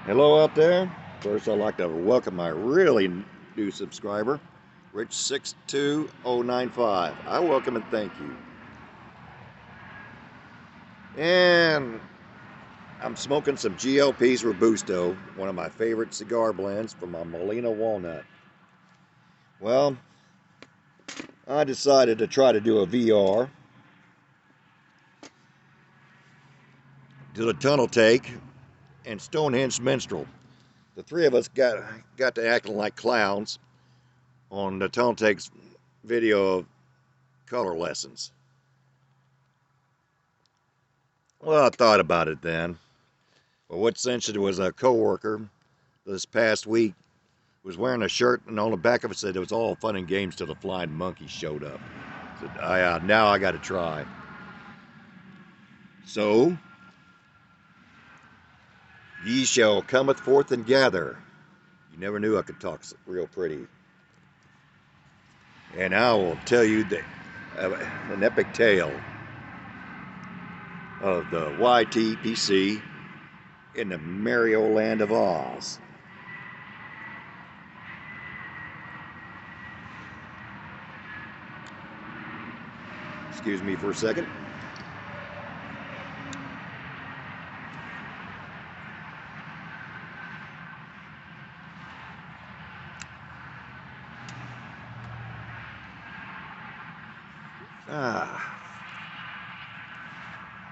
Hello out there. First, I'd like to welcome my really new subscriber, Rich62095. I welcome and thank you. And I'm smoking some GLP's Robusto, one of my favorite cigar blends from my Molina Walnut. Well, I decided to try to do a VR to the Tunnel Take and StonehengeMinstrel. The three of us got to acting like clowns on the Tunnel Take's video of color lessons. Well, I thought about it then. But what cinched it was a coworker this past week was wearing a shirt, and on the back of it said it was all fun and games till the flying monkey showed up. So now I got to try. So, ye shall cometh forth and gather. You never knew I could talk real pretty. And I will tell you an epic tale of the YTPC in the merry old land of Oz. Excuse me for a second.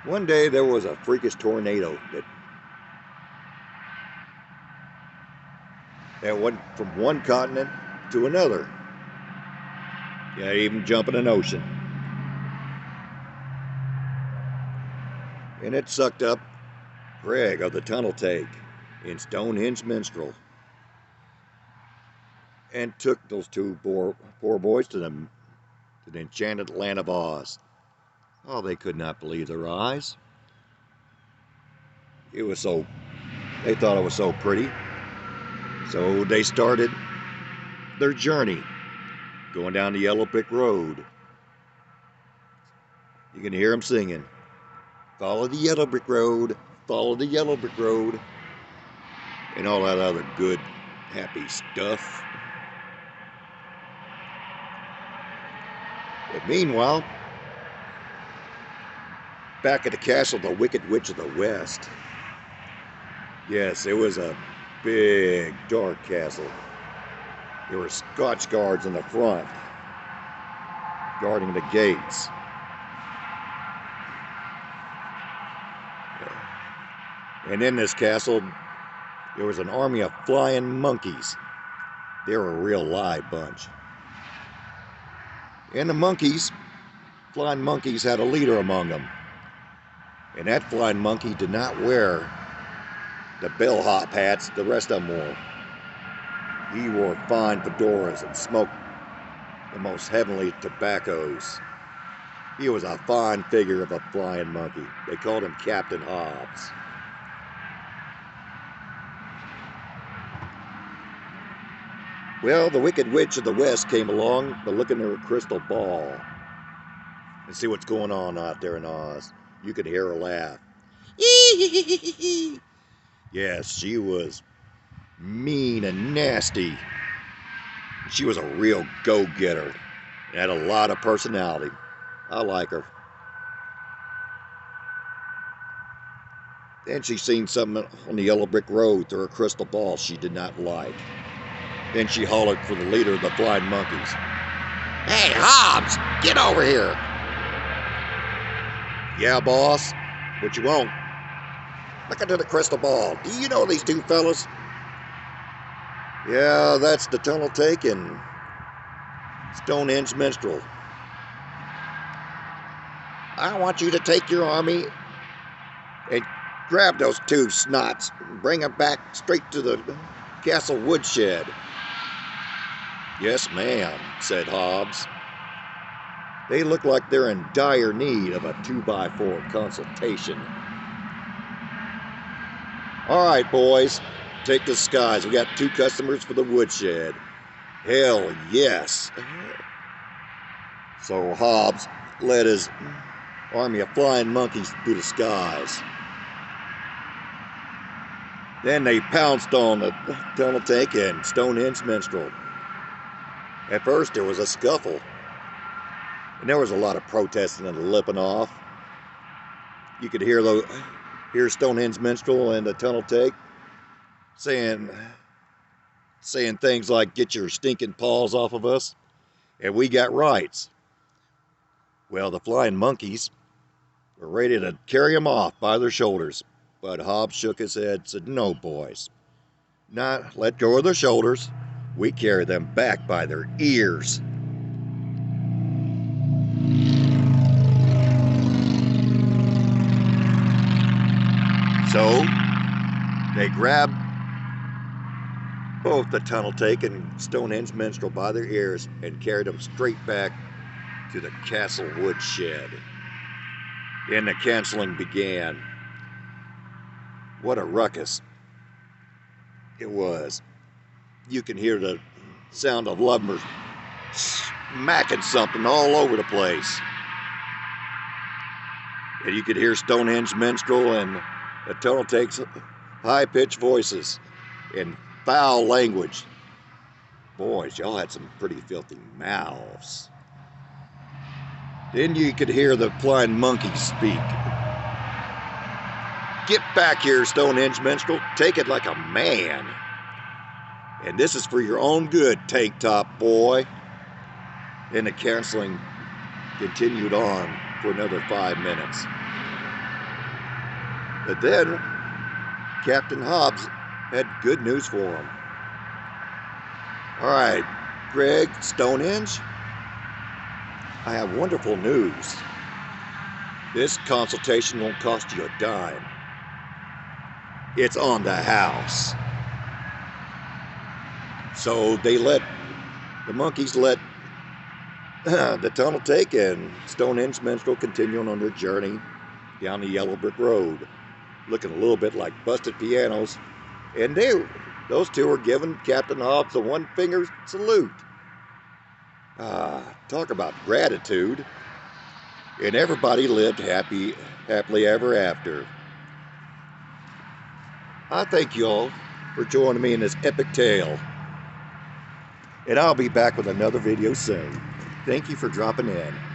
One day there was a freakish tornado that went from one continent to another. Yeah, even jumping an ocean. And it sucked up Greg of the Tunnel Take in StonehengeMinstrel and took those two poor boys to the enchanted land of Oz. Oh, they could not believe their eyes. They thought it was so pretty. So they started their journey going down the yellow brick road. You can hear them singing, "Follow the yellow brick road, follow the yellow brick road," and all that other good, happy stuff. But meanwhile, back at the castle of the Wicked Witch of the West. Yes, it was a big, dark castle. There were Scotch guards in the front, guarding the gates. And in this castle, there was an army of flying monkeys. They were a real live bunch. And the flying monkeys had a leader among them. And that flying monkey did not wear the bellhop hats the rest of them wore. He wore fine fedoras and smoked the most heavenly tobaccos. He was a fine figure of a flying monkey. They called him Captain Hobbs. Well, the Wicked Witch of the West came along to look in her crystal ball and see what's going on out there in Oz. You could hear her laugh. Yes, she was mean and nasty. She was a real go-getter and had a lot of personality. I like her. Then she seen something on the yellow brick road through her crystal ball she did not like. Then she hollered for the leader of the flying monkeys. "Hey, Hobbs, get over here." "Yeah, boss, but you won't. Look into the crystal ball. Do you know these two fellas?" "Yeah, that's the Tunnel Take and StonehengeMinstrel. I want you to take your army and grab those two snots and bring them back straight to the castle woodshed." "Yes, ma'am," said Hobbs. "They look like they're in dire need of a 2x4 consultation." "All right, boys, take the skies. We got 2 customers for the woodshed." "Hell yes." So Hobbs led his army of flying monkeys through the skies. Then they pounced on the tunnel tank and Stonehenge Minstrel. At first there was a scuffle, and there was a lot of protesting and lipping off. You could hear Stonehenge Minstrel and the tunnel tank saying things like, "Get your stinking paws off of us, and we got rights." Well, the flying monkeys were ready to carry them off by their shoulders, but Hobbs shook his head and said, "No, boys, not let go of their shoulders. We carry them back by their ears." So they grabbed both the tunnel tank and Stonehenge Minstrel by their ears and carried them straight back to the castle woodshed. And the canceling began. What a ruckus it was. You can hear the sound of lumber smacking something all over the place. And you could hear Stonehenge Minstrel and the tunnel tank's high-pitched voices and foul language. Boys, y'all had some pretty filthy mouths. Then you could hear the flying monkeys speak. "Get back here, Stonehenge Minstrel. Take it like a man. And this is for your own good, tank top boy." And the canceling continued on for another 5 minutes. But then Captain Hobbs had good news for him. "All right, Greg, Stonehenge, I have wonderful news. This consultation won't cost you a dime. It's on the house." So the monkeys let the tunnel tank and Stonehenge Minstrel continue on their journey down the yellow brick road, looking a little bit like busted pianos, and those two were giving Captain Hobbs a one-finger salute. Talk about gratitude. And everybody lived happily ever after. I thank you all for joining me in this epic tale, and I'll be back with another video soon. Thank you for dropping in.